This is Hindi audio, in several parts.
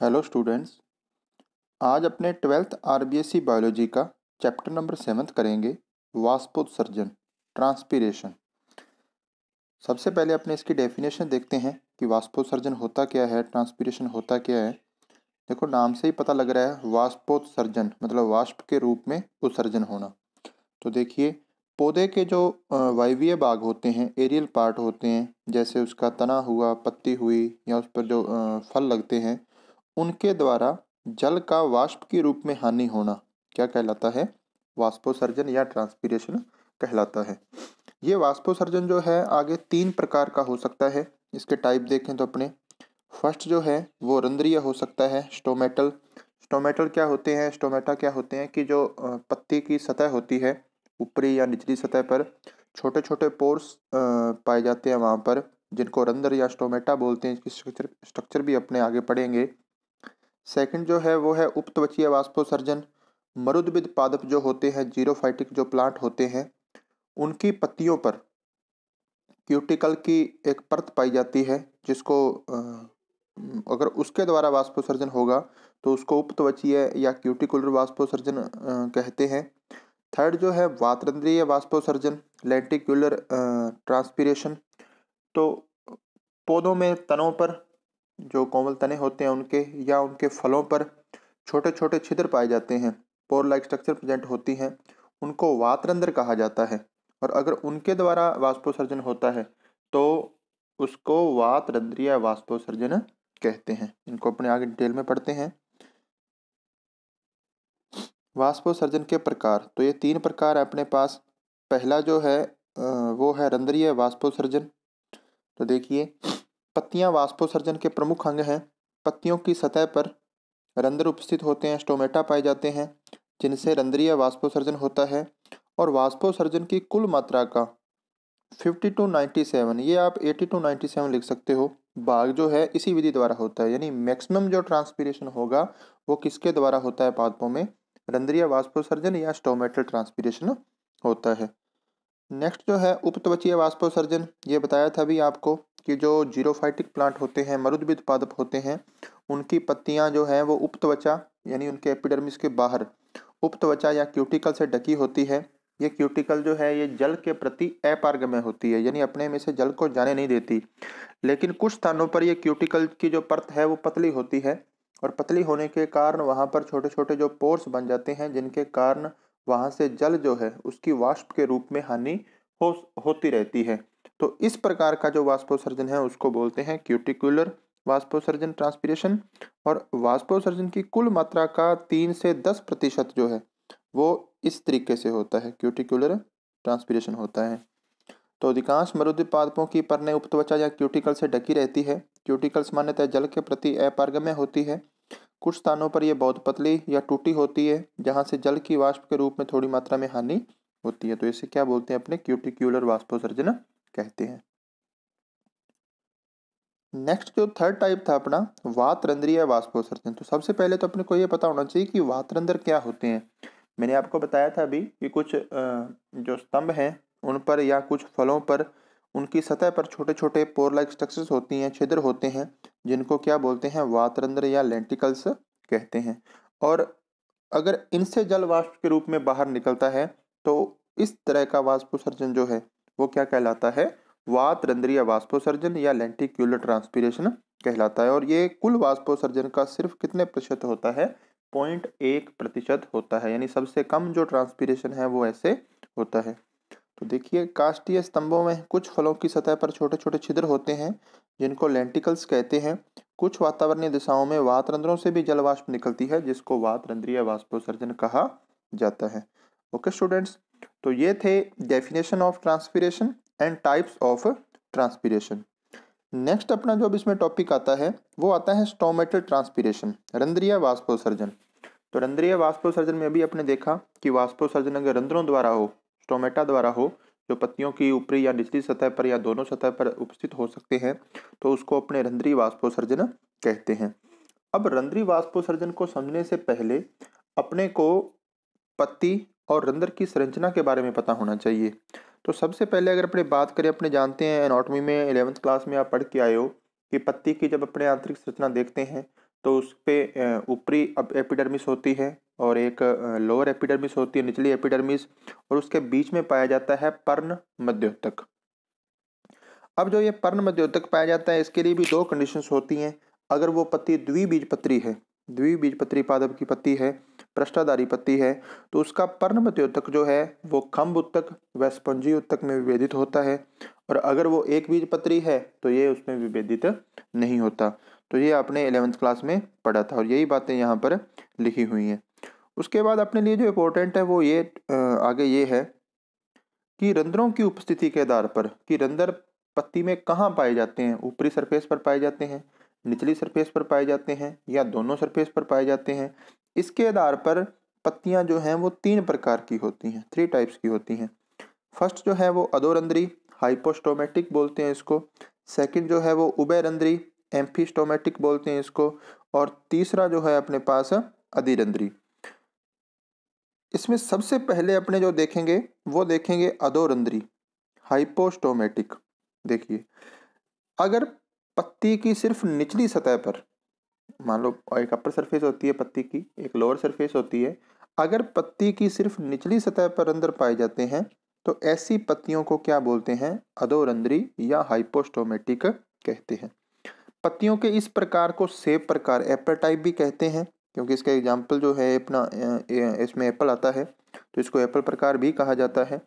Hello students. आज अपने 12th आरबीएससी बायोलॉजी का चैप्टर नंबर 7 करेंगे वाष्पोत्सर्जन ट्रांसपीरेशन। सबसे पहले अपने इसकी डेफिनेशन देखते हैं कि वाष्पोत्सर्जन होता क्या है, ट्रांसपीरेशन होता क्या है। देखो, नाम से ही पता लग रहा है वाष्पोत्सर्जन मतलब वाष्प के रूप में उत्सर्जन होना। तो देखिए, पौधे के जो वायवीय भाग होते हैं, एरियल पार्ट होते हैं, जैसे उसका तना हुआ, पत्ती हुई या उस पर जो फल लगते हैं, उनके द्वारा जल का वाष्प के रूप में हानि होना क्या कहलाता है? वाष्पोत्सर्जन या ट्रांसपीरेशन कहलाता है। ये वाष्पोत्सर्जन जो है आगे 3 प्रकार का हो सकता है। इसके टाइप देखें तो अपने फर्स्ट जो है वो रंध्रीय हो सकता है, स्टोमेटल। स्टोमेटल क्या होते हैं? स्टोमेटा क्या होते हैं कि जो पत्ती की सतह होती है, ऊपरी या निचली सतह पर छोटे छोटे पोर्स पाए जाते हैं वहाँ पर, जिनको रंध्र या स्टोमेटा बोलते हैं। इसकी स्ट्रक्चर भी अपने आगे पढ़ेंगे। सेकंड जो है वो है उपत्वचीय वाष्पोत्सर्जन। मरुद्भिद पादप जो होते हैं, जीरोफाइटिक जो प्लांट होते हैं, उनकी पत्तियों पर क्यूटिकल की एक परत पाई जाती है, जिसको अगर उसके द्वारा वाष्पोत्सर्जन होगा तो उसको उपत्वचीय या क्यूटिकुलर वाष्पोत्सर्जन कहते हैं। थर्ड जो है वातरंध्रीय वाष्पोत्सर्जन, लेंटिक्युलर ट्रांसपीरेशन। तो पौधों में तनों पर जो कोमल तने होते हैं उनके या उनके फलों पर छोटे छोटे छिद्र पाए जाते हैं, पोर लाइक स्ट्रक्चर प्रेजेंट होती हैं, उनको वातरंध्र कहा जाता है। और अगर उनके द्वारा वाष्पोत्सर्जन होता है तो उसको वातरंध्रीय वाष्पोत्सर्जन कहते हैं। इनको अपने आगे डिटेल में पढ़ते हैं। वाष्पोत्सर्जन के प्रकार, तो ये 3 प्रकार है अपने पास। पहला जो है वो है रंध्रीय वाष्पोत्सर्जन। तो देखिए, पत्तियां वाष्पोत्सर्जन के प्रमुख अंग हैं। पत्तियों की सतह पर रंध्र उपस्थित होते हैं, स्टोमेटा पाए जाते हैं, जिनसे रंध्रीय वाष्पोत्सर्जन होता है। और वाष्पोत्सर्जन की कुल मात्रा का 50 टू 97, ये आप 80 टू 97 लिख सकते हो, भाग जो है इसी विधि द्वारा होता है। यानी मैक्सिमम जो ट्रांसपीरेशन होगा वो किसके द्वारा होता है? पादपों में रंध्रीय वाष्पोत्सर्जन या स्टोमेटल ट्रांसपीरेशन होता है। नेक्स्ट जो है उपत्वचीय वाष्पोत्सर्जन, ये बताया था अभी आपको कि जो जीरोफाइटिक प्लांट होते हैं, मरुद्भिद पादप होते हैं, उनकी पत्तियां जो हैं वो उपत्वचा यानी उनके एपिडर्मिस के बाहर उपत्वचा या क्यूटिकल से ढकी होती है। ये क्यूटिकल जो है ये जल के प्रति अपारगम्य होती है, यानी अपने में से जल को जाने नहीं देती। लेकिन कुछ स्थानों पर ये क्यूटिकल की जो परत है वो पतली होती है, और पतली होने के कारण वहाँ पर छोटे छोटे जो पोर्स बन जाते हैं, जिनके कारण वहाँ से जल जो है उसकी वाष्प के रूप में हानि होती रहती है। तो इस प्रकार का जो वाष्पोत्सर्जन है उसको बोलते हैं क्यूटिकुलर वाष्पोत्सर्जन ट्रांसपीरेशन। और वाष्पोत्सर्जन की कुल मात्रा का 3 से 10% जो है वो इस तरीके से होता है, क्यूटिकुलर ट्रांसपीरेशन होता है। तो अधिकांश मरुद्भिद पादपों की परनें उपत्वचा या क्यूटिकल से ढकी रहती है। क्यूटिकल सामान्यतः जल के प्रति अपारगम्य होती है। कुछ स्थानों पर यह बहुत पतली या टूटी होती है, जहां से जल की वाष्प के रूप में थोड़ी मात्रा में हानि होती है। तो इसे क्या बोलते हैं? अपने क्यूटिक्यूलर वाष्पोत्सर्जन कहते हैं। नेक्स्ट जो थर्ड टाइप था अपना वातरंध्रीय वाष्पोत्सर्जन। तो सबसे पहले तो अपने को यह पता होना चाहिए कि वातरंध्र क्या होते हैं। मैंने आपको बताया था अभी कि कुछ जो स्तंभ हैं उन पर या कुछ फलों पर उनकी सतह पर छोटे छोटे पोर लाइक स्ट्रक्चर्स होती हैं, छिद्र होते हैं, जिनको क्या बोलते हैं? वातरंध्र या लेंटिकल्स कहते हैं। और अगर इनसे जल वाष्प के रूप में बाहर निकलता है तो इस तरह का वाष्पोत्सर्जन जो है वो क्या कहलाता है? वातरंध्रीय वाष्पोत्सर्जन या लेंटिक्युलर ट्रांसपीरेशन कहलाता है। और ये कुल वाष्पोत्सर्जन का सिर्फ कितने प्रतिशत होता है? 0.1% होता है। यानी सबसे कम जो ट्रांसपीरेशन है वो ऐसे होता है। तो देखिए, काष्ठीय स्तंभों में कुछ फलों की सतह पर छोटे छोटे छिद्र होते हैं, जिनको लेंटिकल्स कहते हैं। कुछ वातावरणीय दिशाओं में वातरंध्रों से भी जल वाष्प निकलती है, जिसको वातरंध्रीय वाष्पोत्सर्जन कहा जाता है। ओके स्टूडेंट्स, तो ये थे definition of transpiration and types of transpiration. Next अपना जो अब इसमें टॉपिक आता है वो आता है स्टोमेटल ट्रांसपीरेशन, रंध्रीय वाष्पोत्सर्जन। तो रंध्रीय वाष्पोत्सर्जन में भी अपने देखा कि वाष्पोत्सर्जन अगर रंध्रों द्वारा हो, स्टोमेटा द्वारा हो, जो पत्तियों की ऊपरी या निचली सतह पर या दोनों सतह पर उपस्थित हो सकते हैं, तो उसको अपने रंध्रीय वाष्पोत्सर्जन कहते हैं। अब रंध्रीय वाष्पोत्सर्जन को समझने से पहले अपने को पत्ती और रंध्र की संरचना के बारे में पता होना चाहिए। तो सबसे पहले अगर अपने बात करें, अपने जानते हैं एनाटॉमी में 11th क्लास में आप पढ़ के आए हो कि पत्ती की जब अपने आंतरिक संरचना देखते हैं तो उस पे ऊपरी एपिडर्मिस होती है और एक लोअर एपिडर्मिस होती है, निचली एपिडर्मिस, और उसके बीच में पाया जाता है पर्ण मध्योतक। अब जो ये पर्ण मध्योतक पाया जाता है, इसके लिए भी दो कंडीशंस होती हैं। अगर वो पत्ती द्विबीजपत्री है, द्विबीजपत्री पादप की पत्ती है, पृष्ठाधारी पत्ती है, तो उसका पर्ण मध्योतक जो है वो खंभ उत्तक व स्पंजी उत्तक में विभेदित होता है। और अगर वो एक बीजपत्री है तो ये उसमें विभेदित नहीं होता। तो ये आपने 11th क्लास में पढ़ा था और यही बातें यहाँ पर लिखी हुई हैं। उसके बाद अपने लिए जो इम्पोर्टेंट है वो ये आगे ये है कि रंध्रों की उपस्थिति के आधार पर कि रंध्र पत्ती में कहाँ पाए जाते हैं, ऊपरी सरफेस पर पाए जाते हैं, निचली सरफेस पर पाए जाते हैं, या दोनों सरफेस पर पाए जाते हैं, इसके आधार पर पत्तियां जो हैं वो 3 प्रकार की होती हैं, 3 टाइप्स की होती हैं। फर्स्ट जो है वो अधोरंध्री, हाइपोस्टोमेटिक बोलते हैं इसको। सेकंड जो है वो उभयरंध्री, एम्फीस्टोमेटिक बोलते हैं इसको। और तीसरा जो है अपने पास अधिरंध्री। इसमें सबसे पहले अपने जो देखेंगे वो देखेंगे अधोरंध्री, हाइपोस्टोमेटिक। देखिए, अगर पत्ती की सिर्फ निचली सतह पर, मान लो एक अपर सरफेस होती है पत्ती की, एक लोअर सरफेस होती है, अगर पत्ती की सिर्फ निचली सतह पर रंध्र पाए जाते हैं तो ऐसी पत्तियों को क्या बोलते हैं, अधोरंध्री या हाइपोस्टोमेटिक कहते हैं। पत्तियों के इस प्रकार को सेब प्रकार, एप्पल टाइप भी कहते हैं, क्योंकि इसका एग्जाम्पल जो है अपना इसमें एप्पल आता है तो इसको एप्पल प्रकार भी कहा जाता है।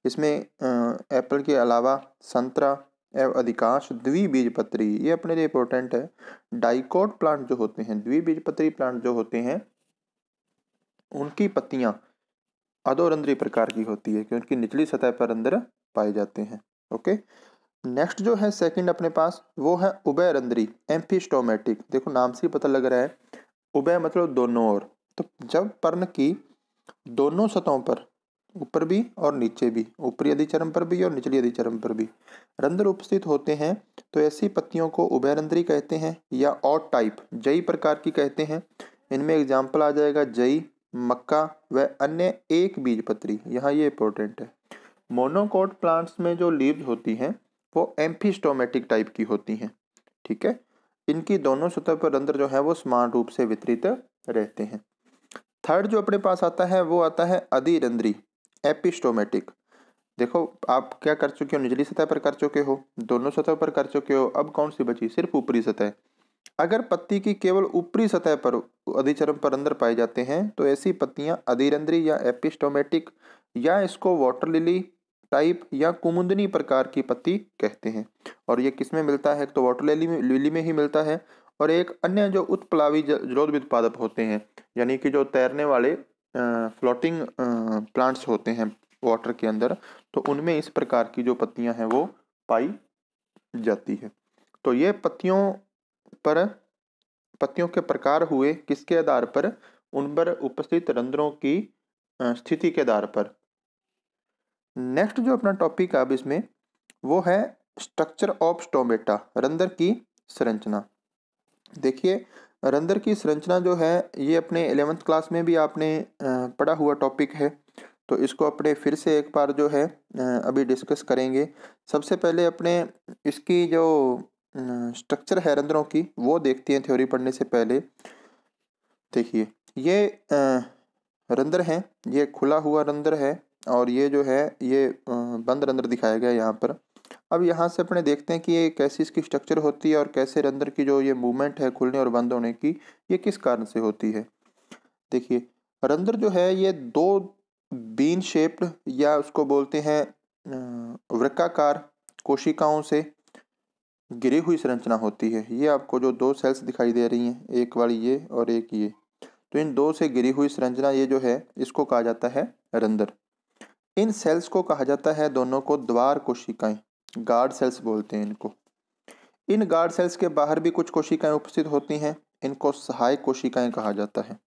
इसमें एप्पल के अलावा संतरा एवं अधिकांश द्विबीजपत्री, ये अपने लिए इंपॉर्टेंट है। डाइकोट प्लांट जो होते हैं, द्विबीजपत्री प्लांट जो होते हैं, उनकी पत्तियां अधोरंध्री प्रकार की होती है क्योंकि उनकी निचली सतह पर रंध्र पाए जाते हैं। ओके, नेक्स्ट जो है सेकंड अपने पास वो है उभयरंध्री, एम्फीस्टोमेटिक। देखो नाम से ही पता लग रहा है, उभय मतलब दोनों ओर। तो जब पर्ण की दोनों सतहों पर, ऊपर भी और नीचे भी, ऊपरी अधिचर्म पर भी और निचली अधिचर्म पर भी रंध्र उपस्थित होते हैं तो ऐसी पत्तियों को उभयरंध्री कहते हैं या ऑड टाइप, जई प्रकार की कहते हैं। इनमें एग्जाम्पल आ जाएगा जई, मक्का व अन्य एक बीजपत्री। यहाँ ये इंपॉर्टेंट है। मोनोकोट प्लांट्स में जो लीव्स होती हैं वो एम्फीस्टोमेटिक टाइप की होती हैं। ठीक है, इनकी दोनों सतह पर रंध्र जो है वो समान रूप से वितरित रहते हैं। थर्ड जो अपने पास आता है वो आता है अधिरंध्री, एपिस्टोमेटिक। देखो आप क्या कर चुके हो, निचली सतह पर कर चुके हो, दोनों सतह पर कर चुके हो, अब कौन सी बची, सिर्फ ऊपरी सतह। अगर पत्ती की केवल ऊपरी सतह पर अधिचर्म पर रंध्र पाए जाते हैं तो ऐसी पत्तियां अधिरंध्री या एपिस्टोमेटिक या इसको वाटर लिली टाइप या कुमुदनी प्रकार की पत्ती कहते हैं। और ये किस में मिलता है, तो वाटर लिली में ही मिलता है। और एक अन्य जो उत्प्लावी जलोदविद पादप होते हैं, यानी कि जो तैरने वाले फ्लोटिंग प्लांट्स होते हैं वाटर के अंदर, तो उनमें इस प्रकार की जो पत्तियां हैं वो पाई जाती है। तो ये पत्तियों के प्रकार हुए किसके आधार पर, उन पर उपस्थित रंध्रों की स्थिति के आधार पर। नेक्स्ट जो अपना टॉपिक है अब इसमें वो है स्ट्रक्चर ऑफ स्टोमेटा, रंध्र की संरचना। देखिए रंध्र की संरचना जो है ये अपने 11th क्लास में भी आपने पढ़ा हुआ टॉपिक है, तो इसको अपने फिर से एक बार जो है अभी डिस्कस करेंगे। सबसे पहले अपने इसकी जो स्ट्रक्चर है रंध्रों की वो देखते हैं थ्योरी पढ़ने से पहले। देखिए ये रंध्र है, ये खुला हुआ रंध्र है और ये जो है ये बंद रंध्र दिखाया गया है यहाँ पर। अब यहाँ से अपने देखते हैं कि ये कैसी इसकी स्ट्रक्चर होती है और कैसे रंध्र की जो ये मूवमेंट है खुलने और बंद होने की, ये किस कारण से होती है। देखिए रंध्र जो है ये दो बीन शेप्ड या उसको बोलते हैं वृक्काकार कोशिकाओं से घिरी हुई संरचना होती है। ये आपको जो दो सेल्स दिखाई दे रही हैं, एक वाली ये और एक ये, तो इन दो से घिरी हुई संरचना ये जो है इसको कहा जाता है रंध्र। इन सेल्स को कहा जाता है दोनों को द्वार कोशिकाएं, गार्ड सेल्स बोलते हैं इनको। इन गार्ड सेल्स के बाहर भी कुछ कोशिकाएं उपस्थित होती हैं, इनको सहायक कोशिकाएं कहा जाता है।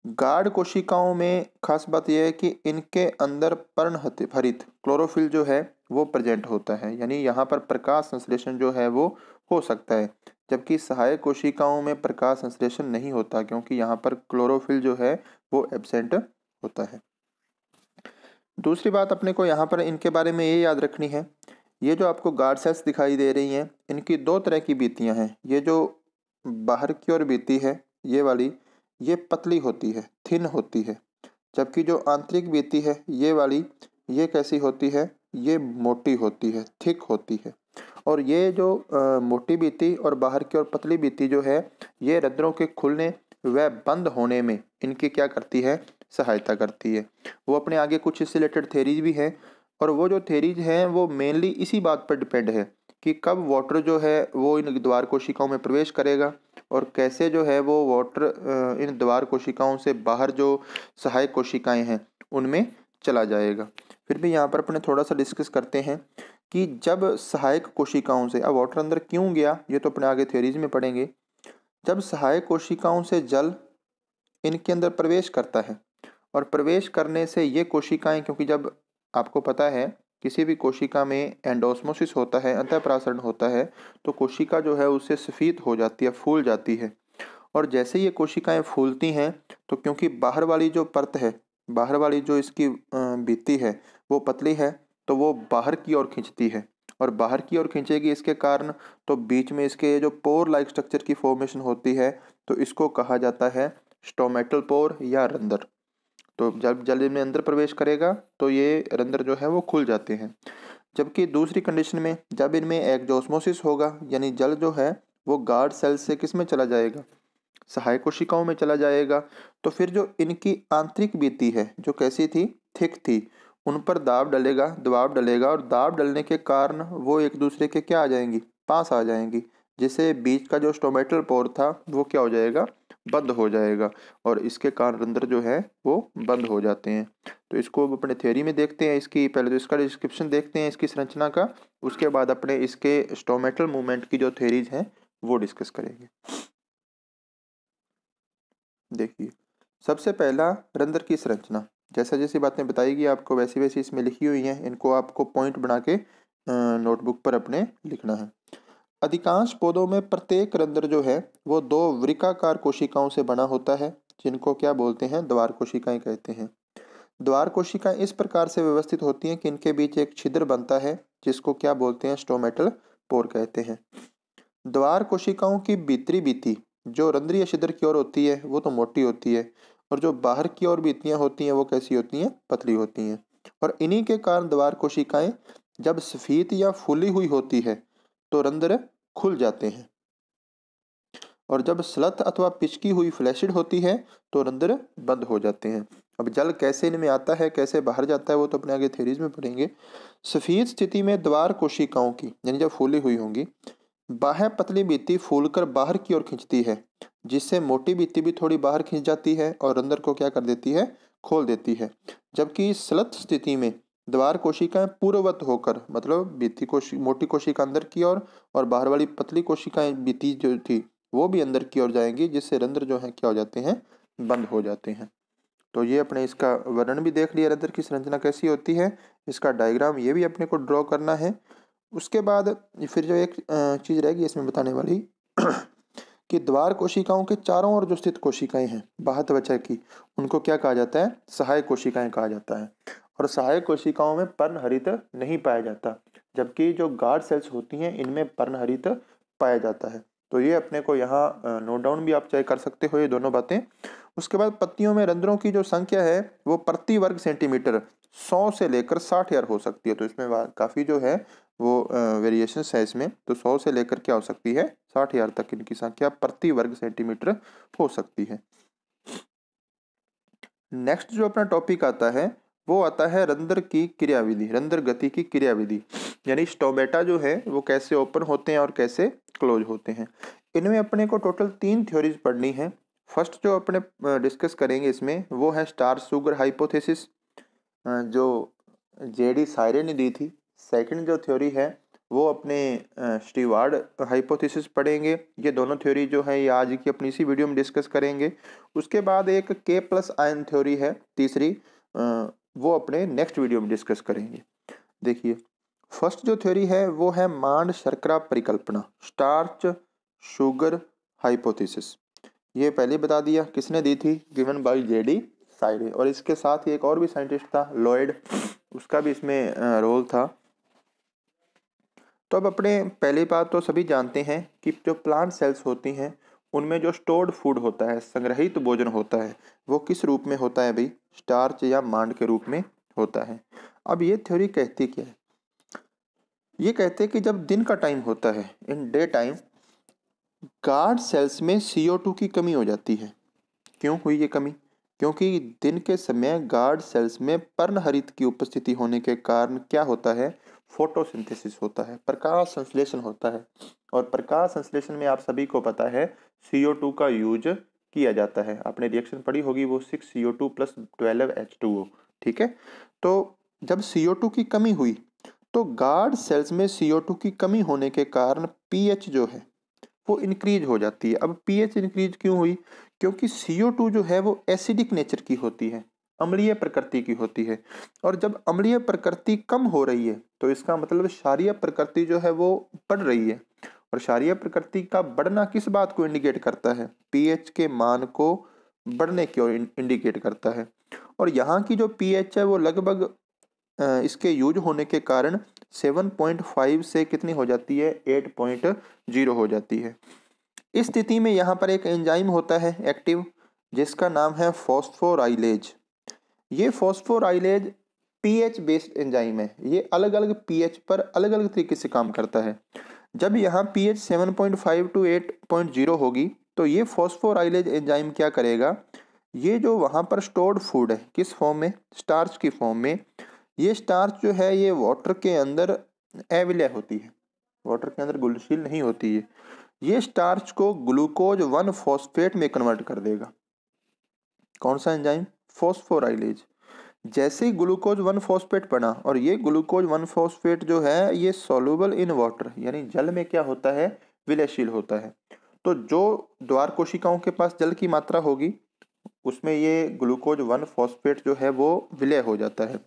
गार्ड कोशिकाओं में खास बात यह है कि इनके अंदर पर्णहरित क्लोरोफिल जो है वो प्रेजेंट होता है, यानी यहाँ पर प्रकाश संश्लेषण जो है वो हो सकता है, जबकि सहायक कोशिकाओं में प्रकाश संश्लेषण नहीं होता क्योंकि यहाँ पर क्लोरोफिल जो है वो एब्सेंट होता है। दूसरी बात अपने को यहाँ पर इनके बारे में ये याद रखनी है, ये जो आपको गार्ड सेल्स दिखाई दे रही हैं इनकी दो तरह की भित्तियाँ हैं। ये जो बाहर की ओर बीती है ये वाली, ये पतली होती है, थिन होती है। जबकि जो आंतरिक बीती है ये वाली, ये कैसी होती है, ये मोटी होती है, थिक होती है। और ये जो मोटी बीती और बाहर की ओर पतली बीती जो है, ये रंध्रों के खुलने व बंद होने में इनकी क्या करती है, सहायता करती है। वो अपने आगे कुछ इससे रिलेटेड थेरीज भी हैं, और वो जो थेरीज हैं वो मेनली इसी बात पर डिपेंड है कि कब वाटर जो है वो इन द्वार कोशिकाओं में प्रवेश करेगा और कैसे जो है वो वाटर इन द्वार कोशिकाओं से बाहर जो सहायक कोशिकाएं हैं उनमें चला जाएगा। फिर भी यहाँ पर अपने थोड़ा सा डिस्कस करते हैं कि जब सहायक कोशिकाओं से, अब वाटर अंदर क्यों गया ये तो अपने आगे थ्योरीज में पढ़ेंगे। जब सहायक कोशिकाओं से जल इनके अंदर प्रवेश करता है और प्रवेश करने से ये कोशिकाएं, क्योंकि जब आपको पता है किसी भी कोशिका में एंडोस्मोसिस होता है, अंतःप्रासरण होता है, तो कोशिका जो है उससे सफेद हो जाती है, फूल जाती है। और जैसे ये कोशिकाएं फूलती हैं तो क्योंकि बाहर वाली जो परत है, बाहर वाली जो इसकी भित्ति है वो पतली है, तो वो बाहर की ओर खींचती है, और बाहर की ओर खींचेगी इसके कारण तो बीच में इसके जो पोर लाइक स्ट्रक्चर की फॉर्मेशन होती है, तो इसको कहा जाता है स्टोमेटल पोर या रंध्र। तो जब जल में अंदर प्रवेश करेगा तो ये रंध्र जो है वो खुल जाते हैं। जबकि दूसरी कंडीशन में जब इनमें एक्जोस्मोसिस होगा, यानी जल जो है वो गार्ड सेल से किस में चला जाएगा, सहायक कोशिकाओं में चला जाएगा, तो फिर जो इनकी आंतरिक भित्ति है जो कैसी थी, थिक थी, उन पर दाब डलेगा, दबाव डलेगा, और दाब डलने के कारण वो एक दूसरे के क्या आ जाएंगी, पास आ जाएंगी, जिससे बीच का जो स्टोमेटल पोर था वो क्या हो जाएगा, बंद हो जाएगा, और इसके कारण रंध्र जो है वो बंद हो जाते हैं। तो इसको अपने थ्योरी में देखते हैं, इसकी पहले तो इसका डिस्क्रिप्शन देखते हैं इसकी संरचना का, उसके बाद अपने इसके स्टोमेटल मूवमेंट की जो थ्योरीज हैं वो डिस्कस करेंगे। देखिए, सबसे पहला रंध्र की संरचना, जैसा जैसी बातें बताएगी आपको वैसी वैसी इसमें लिखी हुई हैं, इनको आपको पॉइंट बना के नोटबुक पर अपने लिखना है। अधिकांश पौधों में प्रत्येक रंध्र जो है वो दो वृक्काकार कोशिकाओं से बना होता है, जिनको क्या बोलते हैं, द्वार कोशिकाएं कहते हैं। द्वार कोशिकाएं इस प्रकार से व्यवस्थित होती हैं कि इनके बीच एक छिद्र बनता है, जिसको क्या बोलते हैं, स्टोमेटल पोर कहते हैं। द्वार कोशिकाओं की भीतरी भित्ति जो रंध्रीय छिद्र की ओर होती है वो तो मोटी होती है, और जो बाहर की ओर भित्तियां होती हैं वो कैसी होती हैं, पतली होती हैं। और इन्हीं के कारण द्वार कोशिकाएं जब सफेद या फूली हुई होती है तो रंध्र खुल जाते हैं, और जब स्लथ अथवा पिचकी हुई फ्लैशिड होती है तो रंध्र बंद हो जाते हैं। अब जल कैसे इनमें आता है, कैसे बाहर जाता है, वो तो अपने आगे थ्योरीज में पढ़ेंगे। सफेद स्थिति में द्वार कोशिकाओं की, यानी जब फूली हुई होंगी, बाह्य पतली भित्ति फूलकर बाहर की ओर खींचती है, जिससे मोटी भित्ति भी थोड़ी बाहर खींच जाती है और रंध्र को क्या कर देती है, खोल देती है। जबकि स्लथ स्थिति में द्वार कोशिकाएं पूर्ववत होकर, मतलब भित्ति मोटी कोशिका अंदर की ओर और बाहर वाली पतली कोशिकाएं भित्ति जो थी वो भी अंदर की ओर जाएंगी, जिससे रंध्र जो है क्या हो जाते हैं, बंद हो जाते हैं। तो ये अपने इसका वर्णन भी देख लिया, रंध्र की संरचना कैसी होती है, इसका डायग्राम ये भी अपने को ड्रॉ करना है। उसके बाद फिर जो एक चीज़ रहेगी इसमें बताने वाली कि द्वार कोशिकाओं के चारों ओर जो स्थित कोशिकाएं हैं बाह्य त्वचा की, उनको क्या कहा जाता है, सहायक कोशिकाएं कहा जाता है। और सहायक कोशिकाओं में पर्णहरित नहीं पाया जाता, जबकि जो गार्ड सेल्स होती हैं इनमें पर्णहरित पाया जाता है। तो ये अपने को यहाँ नोट डाउन भी आप चाहे कर सकते हो ये दोनों बातें। उसके बाद पत्तियों में रंध्रों की जो संख्या है वो प्रति वर्ग सेंटीमीटर 100 से लेकर 60,000 हो सकती है। तो इसमें काफ़ी जो है वो वेरिएशन है इसमें, तो 100 से लेकर क्या हो सकती है, 60,000 तक इनकी संख्या प्रति वर्ग सेंटीमीटर हो सकती है। नेक्स्ट जो अपना टॉपिक आता है वो आता है रंध्र की क्रियाविधि, रंध्र गति की क्रियाविधि, यानी स्टोमेटा जो है वो कैसे ओपन होते हैं और कैसे क्लोज होते हैं। इनमें अपने को टोटल 3 थ्योरीज पढ़नी है। फर्स्ट जो अपने डिस्कस करेंगे इसमें वो है स्टार शुगर हाइपोथेसिस, जो जेडी सायरे ने दी थी। सेकंड जो थ्योरी है वो अपने स्टीवार्ड हाइपोथेसिस पढ़ेंगे। ये दोनों थ्योरी जो है ये आज की अपनी इसी वीडियो में डिस्कस करेंगे। उसके बाद एक K+ आयन थ्योरी है तीसरी, वो अपने नेक्स्ट वीडियो में डिस्कस करेंगे। देखिए, फर्स्ट जो थ्योरी है वो है मांड शर्करा परिकल्पना, स्टार्च शुगर हाइपोथेसिस। ये पहले बता दिया, किसने दी थी, गिवन बाय जेडी सायरे। और इसके साथ ही एक और भी साइंटिस्ट था लॉयड, उसका भी इसमें रोल था। तो अब अपने पहली बात तो सभी जानते हैं कि जो प्लांट सेल्स होती हैं उनमें जो स्टोर्ड फूड होता है, संग्रहित भोजन होता है, वो किस रूप में होता है भाई? स्टार्च या मांड के रूप में होता है। अब ये थ्योरी कहती क्या है? ये कहते हैं कि जब दिन का टाइम होता है, in day time, guard cells में CO2 की कमी हो जाती है। क्यों हुई ये कमी? क्योंकि दिन के समय गार्ड सेल्स में पर्णहरित की उपस्थिति होने के कारण क्या होता है? फोटोसिंथेसिस होता है, प्रकाश संश्लेषण होता है। और प्रकाश संश्लेषण में आप सभी को पता है CO2 का यूज किया जाता है। आपने रिएक्शन पढ़ी होगी वो 6CO2 + 12H2O। ठीक है, तो जब CO2 की कमी हुई तो गार्ड सेल्स में CO2 की कमी होने के कारण pH जो है वो इंक्रीज हो जाती है। अब pH इंक्रीज क्यों हुई? क्योंकि CO2 जो है वो एसिडिक नेचर की होती है, अम्लीय प्रकृति की होती है। और जब अम्लीय प्रकृति कम हो रही है तो इसका मतलब क्षारीय प्रकृति जो है वो बढ़ रही है। और क्षारीय प्रकृति का बढ़ना किस बात को इंडिकेट करता है? pH के मान को बढ़ने की ओर इंडिकेट करता है। और यहाँ की जो pH है वो लगभग इसके यूज होने के कारण 7.5 से कितनी हो जाती है? 8.0 हो जाती है। इस स्थिति में यहाँ पर एक एंजाइम होता है एक्टिव, जिसका नाम है फॉस्फोराइलेज। ये फॉस्फोराइलेज पीएच बेस्ड एंजाइम है। ये अलग अलग पीएच पर अलग अलग तरीके से काम करता है। जब यहाँ पीएच 7.5 to 8.0 होगी तो ये फॉस्फोराइलेज एंजाइम क्या करेगा? ये जो वहाँ पर स्टोर्ड फूड है, किस फॉर्म में? स्टार्च की फॉर्म में। ये स्टार्च जो है ये वाटर के अंदर अविलय होती है, वाटर के अंदर घुलनशील नहीं होती है। ये स्टार्च को ग्लूकोज 1 फॉस्फेट में कन्वर्ट कर देगा। कौन सा एंजाइम? फॉस्फोराइलेज। जैसे ही ग्लूकोज 1 फॉस्फेट बना और ये ग्लूकोज 1 फॉस्फेट जो है ये सॉल्युबल इन वाटर यानी जल में क्या होता है? विलयशील होता है। तो जो द्वार कोशिकाओं के पास जल की मात्रा होगी उसमें ये ग्लूकोज 1 फॉस्फेट जो है वो विलय हो जाता है।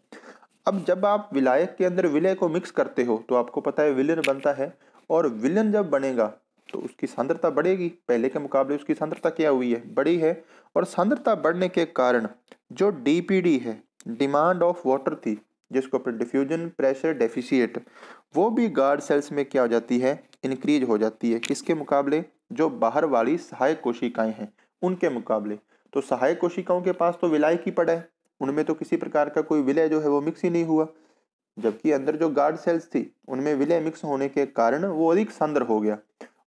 अब जब आप विलायक के अंदर विलय को मिक्स करते हो तो आपको पता है विलयन बनता है। और विलयन जब बनेगा तो उसकी सांद्रता बढ़ेगी। पहले के मुकाबले उसकी सांद्रता क्या हुई है? बढ़ी है। और सांद्रता बढ़ने के कारण जो DPD है, डिमांड ऑफ वाटर थी, जिसको अपन डिफ्यूजन प्रेशर डेफिशिएट, वो भी गार्ड सेल्स में क्या हो जाती है? इंक्रीज हो जाती है। किसके मुकाबले? जो बाहर वाली सहायक कोशिकाएं हैं उनके मुकाबले। तो सहायक कोशिकाओं के पास तो विलायक ही पड़ा है, उनमें तो किसी प्रकार का कोई विलय जो है वो मिक्स ही नहीं हुआ। जबकि अंदर जो गार्ड सेल्स थी उनमें विलय मिक्स होने के कारण वो अधिक सांद्र हो गया।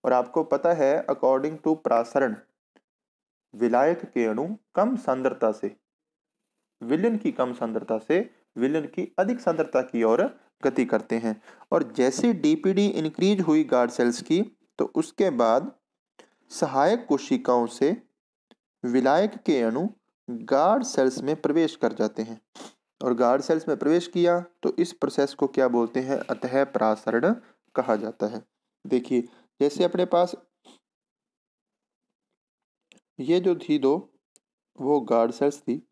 और आपको पता है अकॉर्डिंग टू प्रासरण, विलायक के अणु कम सांद्रता से विलयन की कम सांद्रता से विलयन की अधिक सांद्रता की ओर गति करते हैं। और जैसे DPD इंक्रीज हुई गार्ड सेल्स की तो उसके बाद सहायक कोशिकाओं से विलायक के अणु गार्ड सेल्स में प्रवेश कर जाते हैं। और गार्ड सेल्स में प्रवेश किया तो इस प्रोसेस को क्या बोलते हैं? अंतः प्रासरण कहा जाता है। देखिए जैसे अपने पास ये जो थी दो वो गार्ड सेल्स थी,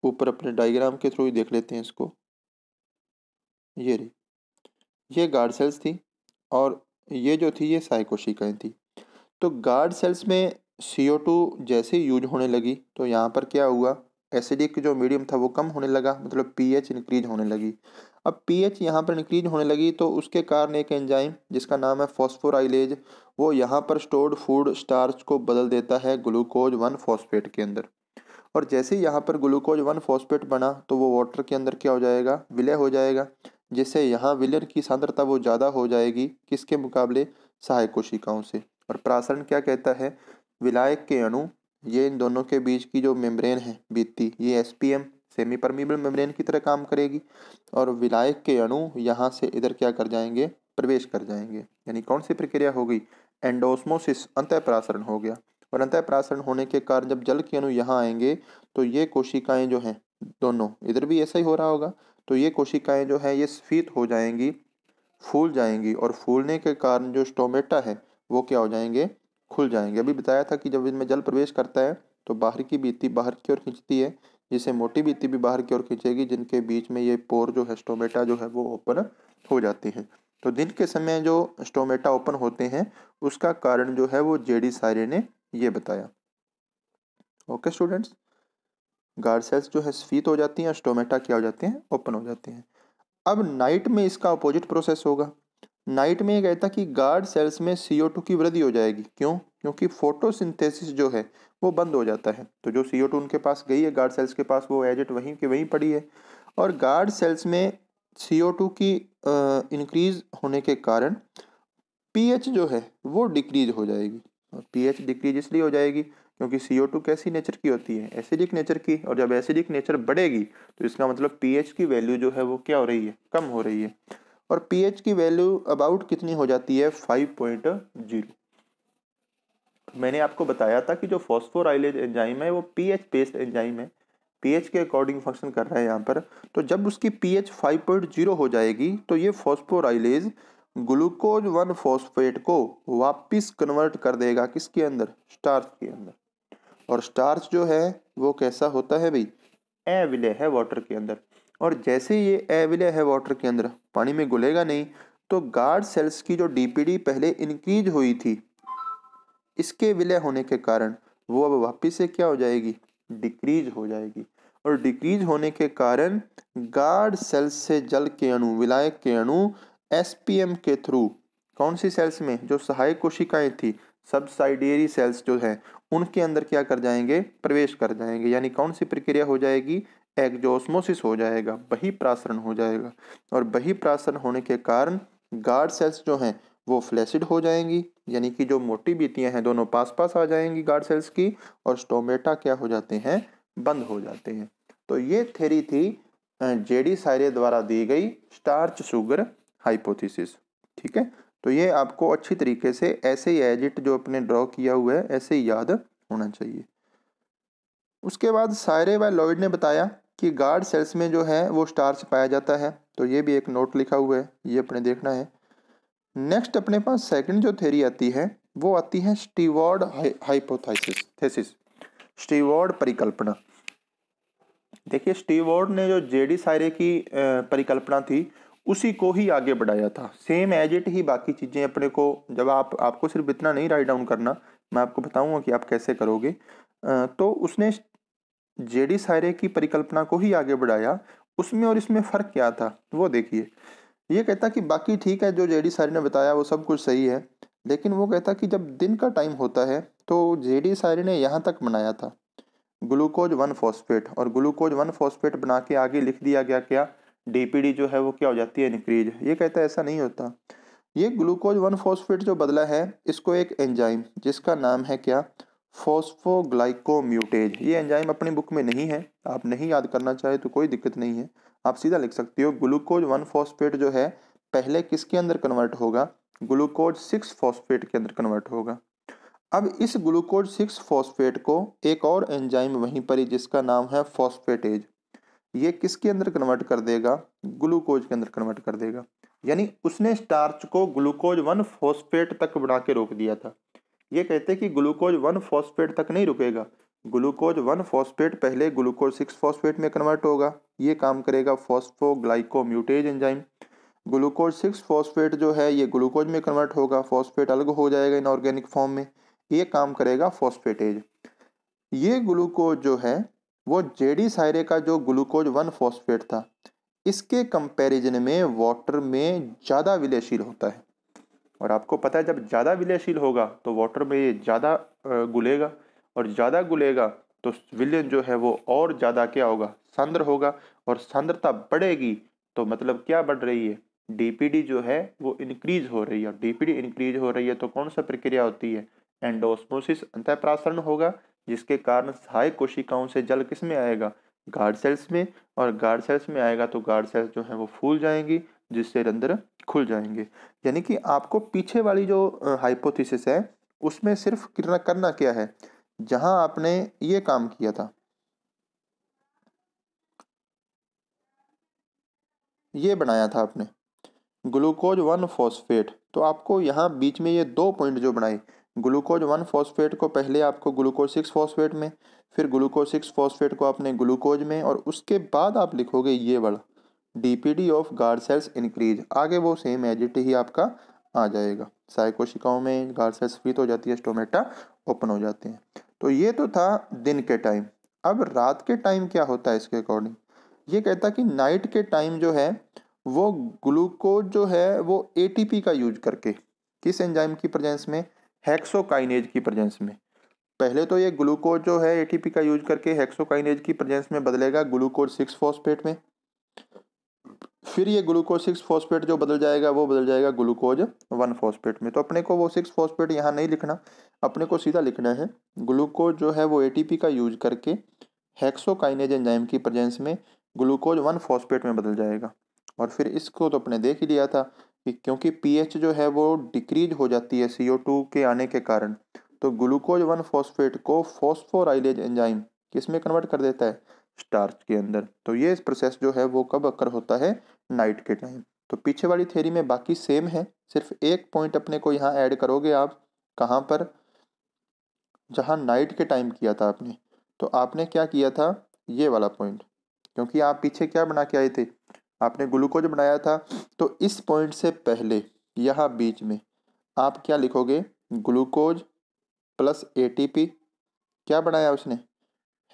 ऊपर अपने डायग्राम के थ्रू ही देख लेते हैं इसको। ये रही, ये गार्ड सेल्स थी और ये जो थी ये सहायक कोशिकाएं थी। तो गार्ड सेल्स में CO2 जैसे यूज होने लगी तो यहाँ पर क्या हुआ? एसिडिक जो मीडियम था वो कम होने लगा, मतलब pH इंक्रीज होने लगी। अब pH यहाँ पर इंक्रीज होने लगी तो उसके कारण एक एंजाइम जिसका नाम है फॉस्फोराइलेज, वो यहाँ पर स्टोर्ड फूड स्टार्च को बदल देता है ग्लूकोज 1 फॉस्फेट के अंदर। और जैसे ही यहाँ पर ग्लूकोज 1 फॉस्फेट बना तो वो वाटर के अंदर क्या हो जाएगा? विलय हो जाएगा। जिससे यहाँ विलयन की सांद्रता वो ज़्यादा हो जाएगी, किसके मुकाबले? सहायक कोशिकाओं से। और प्रासरण क्या कहता है? विलायक के अणु, ये इन दोनों के बीच की जो मेम्ब्रेन है भित्ति, ये SPM सेमी परमीबल मेम्ब्रेन की तरह काम करेगी। और विलायक के अणु यहाँ से इधर क्या कर जाएंगे? प्रवेश कर जाएंगे। यानी कौन सी प्रक्रिया हो गई? एंडोस्मोसिस, अंतःप्रासरण हो गया। और अंतःप्रासरण होने के कारण जब जल के अणु यहाँ आएंगे तो ये कोशिकाएं जो हैं दोनों, इधर भी ऐसा ही हो रहा होगा, तो ये कोशिकाएं जो है ये स्फीत हो जाएंगी, फूल जाएंगी। और फूलने के कारण जो स्टोमेटा है वो क्या हो जाएंगे? खुल जाएंगे। अभी बताया था कि जब इनमें जल प्रवेश करता है तो बाहर की भित्ति बाहर की ओर खींचती है, जिसे मोटी भित्ति भी बाहर की ओर खींचेगी, जिनके बीच में ये पोर जो है स्टोमेटा जो है वो ओपन हो जाते हैं। तो दिन के समय जो स्टोमेटा ओपन होते हैं उसका कारण जो है वो JD सायरे ने ये बताया। ओके स्टूडेंट्स, गार्ड सेल्स जो है स्फीत हो जाती हैं, स्टोमेटा क्या हो जाते हैं? ओपन हो जाते हैं। अब नाइट में इसका अपोजिट प्रोसेस होगा। नाइट में ये कहता कि गार्ड सेल्स में CO2 की वृद्धि हो जाएगी। क्यों? क्योंकि फोटोसिंथेसिस जो है वो बंद हो जाता है। तो जो CO2 उनके पास गई है गार्ड सेल्स के पास, वो एज इट वहीं की वहीं पड़ी है। और गार्ड सेल्स में CO2 की इंक्रीज होने के कारण pH जो है वो डिक्रीज हो जाएगी। और pH डिक्रीज इसलिए हो जाएगी क्योंकि CO2 कैसी नेचर की होती है? एसिडिक नेचर की। और जब एसिडिक नेचर बढ़ेगी तो इसका मतलब pH की वैल्यू जो है वो क्या हो रही है? कम हो रही है। और pH की वैल्यू अबाउट कितनी हो जाती है? 5.0। मैंने आपको बताया था कि जो फॉस्फोराइलेज एंजाइम है वो pH बेस्ड एंजाइम है, pH के अकॉर्डिंग फंक्शन कर रहा है यहाँ पर। तो जब उसकी pH 5.0 हो जाएगी तो ये फॉस्फोराइलेज ग्लूकोज 1 फॉस्फेट को वापिस कन्वर्ट कर देगा किसके अंदर? स्टार्च के अंदर। और स्टार्च जो है वो कैसा होता है भाई? अविलय है वाटर के अंदर। और जैसे ये अविलय है वाटर के अंदर, पानी में घुलेगा नहीं, तो गार्ड सेल्स की जो DPD पहले इंक्रीज हुई थी, इसके विलय होने के कारण वो अब वापिस से क्या हो जाएगी? डिक्रीज हो जाएगी। और डिक्रीज होने के कारण गार्ड सेल्स से जल के अणु, विलायक के अणु SPM के थ्रू कौन सी सेल्स में? जो सहायक कोशिकाएं थी, सबसाइडियरी सेल्स जो है, उनके अंदर क्या कर जाएंगे? प्रवेश कर जाएंगे। यानी कौन सी प्रक्रिया हो जाएगी? एक्जोस्मोसिस हो जाएगा, बहिःप्रासरण हो जाएगा। और बहिःप्रासरण होने के कारण गार्ड सेल्स जो हैं वो फ्लैसिड हो जाएंगी, यानी कि जो मोटी बीतियां हैं दोनों पास पास आ जाएंगी गार्ड सेल्स की, और स्टोमेटा क्या हो जाते हैं? बंद हो जाते हैं। तो ये थ्योरी थी JD सायरे द्वारा दी गई स्टार्च शुगर हाइपोथेसिस। ठीक है, तो ये आपको अच्छी तरीके से ऐसे ही एज इट जो अपने ड्रॉ किया हुआ है ऐसे ही याद होना चाहिए। उसके बाद सायरे व लॉयड ने बताया कि गार्ड सेल्स में जो है वो स्टार्च पाया जाता है। तो ये भी एक नोट लिखा हुआ है, ये अपने देखना है। नेक्स्ट अपने पास सेकंड जो थ्योरी आती है वो आती है स्टीवर्ड हाइपोथेसिस, स्टीवर्ड परिकल्पना। देखिए, स्टीवर्ड ने जो JD सायरे की परिकल्पना थी उसी को ही आगे बढ़ाया था, सेम एज इट ही बाकी चीजें अपने को। जब आपको सिर्फ इतना नहीं राइट डाउन करना, मैं आपको बताऊंगा कि आप कैसे करोगे। तो उसने JD सायरे की परिकल्पना को ही आगे बढ़ाया। उसमें और इसमें फर्क क्या था वो देखिए। ये कहता कि बाकी ठीक है, जो JD सायरे ने बताया वो सब कुछ सही है, लेकिन वो कहता कि जब दिन का टाइम होता है तो JD सायरे ने यहाँ तक बनाया था ग्लूकोज 1 फॉस्फेट, और ग्लूकोज 1 फॉस्फेट बना के आगे लिख दिया गया क्या? DPD जो है वो क्या हो जाती है? इंक्रीज। ये कहता है ऐसा नहीं होता। ये ग्लूकोज 1 फॉस्फेट जो बदला है, इसको एक एंजाइम जिसका नाम है क्या? फॉस्फोग्लाइकोम्यूटेज। ये एंजाइम अपनी बुक में नहीं है, आप नहीं याद करना चाहे तो कोई दिक्कत नहीं है, आप सीधा लिख सकते हो। ग्लूकोज 1 फॉस्फेट जो है पहले किसके अंदर कन्वर्ट होगा? ग्लूकोज 6 फॉस्फेट के अंदर कन्वर्ट होगा। अब इस ग्लूकोज 6 फॉस्फेट को एक और एंजाइम वहीं पर ही जिसका नाम है फॉस्फेटेज, ये किसके अंदर कन्वर्ट कर देगा? ग्लूकोज के अंदर कन्वर्ट कर देगा। यानी उसने स्टार्च को ग्लूकोज 1 फॉस्फेट तक बढ़ा के रोक दिया था। ये कहते हैं कि ग्लूकोज 1 फॉस्फेट तक नहीं रुकेगा, ग्लूकोज 1 फॉस्फेट पहले ग्लूकोज 6 फॉस्फेट में कन्वर्ट होगा, ये काम करेगा फॉस्फोग्लाइकोम्यूटेज एंजाइम। ग्लूकोज 6 फॉस्फेट जो है ये ग्लूकोज में कन्वर्ट होगा, फॉस्फेट अलग हो जाएगा इनऑर्गेनिक फॉर्म में, ये काम करेगा फॉस्फेटेज। ये ग्लूकोज जो है वो JD सायरे का जो ग्लूकोज 1 फॉस्फेट था, इसके कंपैरिजन में वाटर में ज़्यादा विलयशील होता है। और आपको पता है जब ज़्यादा विलयशील होगा तो वाटर में ये ज़्यादा घुलेगा, और ज़्यादा घुलेगा तो विलयन जो है वो और ज़्यादा क्या होगा? सांद्र होगा। और सांद्रता बढ़ेगी तो मतलब क्या बढ़ रही है? DPD जो है वो इंक्रीज हो रही है। DPD इंक्रीज हो रही है तो कौन सा प्रक्रिया होती है? एंडोस्मोसिस, अंतःप्रासरण होगा, जिसके कारण सहायक कोशिकाओं से जल किस में आएगा? गार्ड सेल्स में। और गार्ड सेल्स में आएगा तो गार्ड सेल्स जो है वो फूल जाएंगी, जिससे रंध्र खुल जाएंगे। यानी कि आपको पीछे वाली जो हाइपोथेसिस है उसमें सिर्फ करना क्या है? जहां आपने ये काम किया था, ये बनाया था आपने ग्लूकोज 1 फॉस्फेट, तो आपको यहाँ बीच में ये 2 पॉइंट जो बनाए, ग्लूकोज 1 फॉस्फेट को पहले आपको ग्लूकोज 6 फॉस्फेट में, फिर ग्लूकोज 6 फॉस्फेट को आपने ग्लूकोज में, और उसके बाद आप लिखोगे ये वाला DPD of guard cells increase. आगे वो सेम एज इट ही आपका आ जाएगा। सारी कोशिकाओं में गार्ड सेल्स फ्रीज हो जाती है, स्टोमेटा ओपन हो जाते हैं। तो ये तो था दिन के टाइम। अब रात के टाइम क्या होता है इसके अकॉर्डिंग? ये कहता कि नाइट के टाइम जो है वो ग्लूकोज जो है वो एटीपी का यूज करके, किस एंजाइम की प्रेजेंस में, हेक्सोकाइनेज की प्रेजेंस में। पहले तो ये ग्लूकोज जो है एटीपी का यूज करके हेक्सोकाइनेज की प्रेजेंस में बदलेगा ग्लूकोज 6 फॉस्फेट में, फिर ये ग्लूकोज 6 फॉस्फेट जो बदल जाएगा वो बदल जाएगा ग्लूकोज 1 फॉस्फेट में। तो अपने को वो 6 फॉस्फेट यहाँ नहीं लिखना, अपने को सीधा लिखना है ग्लूकोज जो है वो एटीपी का यूज करके हेक्सोकाइनेज एंजाइम की प्रेजेंस में ग्लूकोज 1 फॉस्फेट में बदल जाएगा। और फिर इसको तो अपने देख ही लिया था कि क्योंकि पीएच जो है वो डिक्रीज हो जाती है CO2 के आने के कारण, तो ग्लूकोज 1 फॉस्फेट को फॉस्फोराइलेज एंजाइम किस में कन्वर्ट कर देता है, स्टार्च के अंदर। तो ये प्रोसेस जो है वो कब अकर होता है, नाइट के टाइम। तो पीछे वाली थ्योरी में बाकी सेम है, सिर्फ एक पॉइंट अपने को यहाँ ऐड करोगे आप, कहाँ पर, जहाँ नाइट के टाइम किया था आपने, तो आपने क्या किया था, ये वाला पॉइंट, क्योंकि आप पीछे क्या बना के आए थे, आपने ग्लूकोज बनाया था। तो इस पॉइंट से पहले यहाँ बीच में आप क्या लिखोगे, ग्लूकोज प्लस एटीपी, क्या बनाया उसने,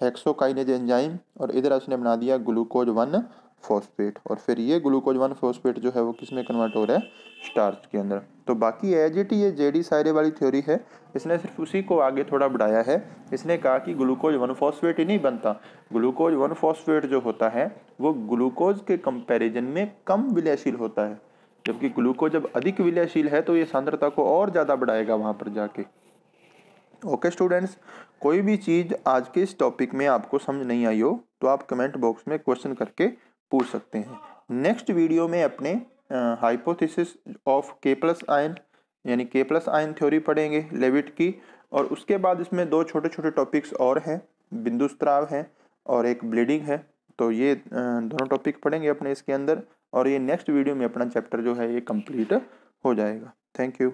हेक्सोकाइनेज एंजाइम, और इधर उसने बना दिया ग्लूकोज 1 फॉस्फेट। और फिर ये ग्लूकोज 1 फॉस्फेट जो है वो किस में कन्वर्ट हो रहा है, स्टार्च के अंदर। तो बाकी एज इट ये जेडी सायरे वाली थ्योरी है, इसने सिर्फ उसी को आगे थोड़ा बढ़ाया है। इसने कहा कि ग्लूकोज 1 फॉस्फेट ही नहीं बनता, ग्लूकोज 1 फॉस्फेट जो होता है वो ग्लूकोज के कंपेरिजन में कम विलयशील होता है, जबकि ग्लूकोज जब अधिक विलयशील है तो ये सांद्रता को और ज़्यादा बढ़ाएगा वहाँ पर जाके। ओके स्टूडेंट्स, कोई भी चीज़ आज के इस टॉपिक में आपको समझ नहीं आई हो तो आप कमेंट बॉक्स में क्वेश्चन करके पूछ सकते हैं। नेक्स्ट वीडियो में अपने हाइपोथेसिस ऑफ के प्लस आयन यानी के प्लस आयन थ्योरी पढ़ेंगे लेविट की, और उसके बाद इसमें दो छोटे छोटे टॉपिक्स और हैं, बिंदु स्त्राव है और एक ब्लीडिंग है। तो ये दोनों टॉपिक पढ़ेंगे अपने इसके अंदर, और ये नेक्स्ट वीडियो में अपना चैप्टर जो है ये कंप्लीट हो जाएगा। Thank you.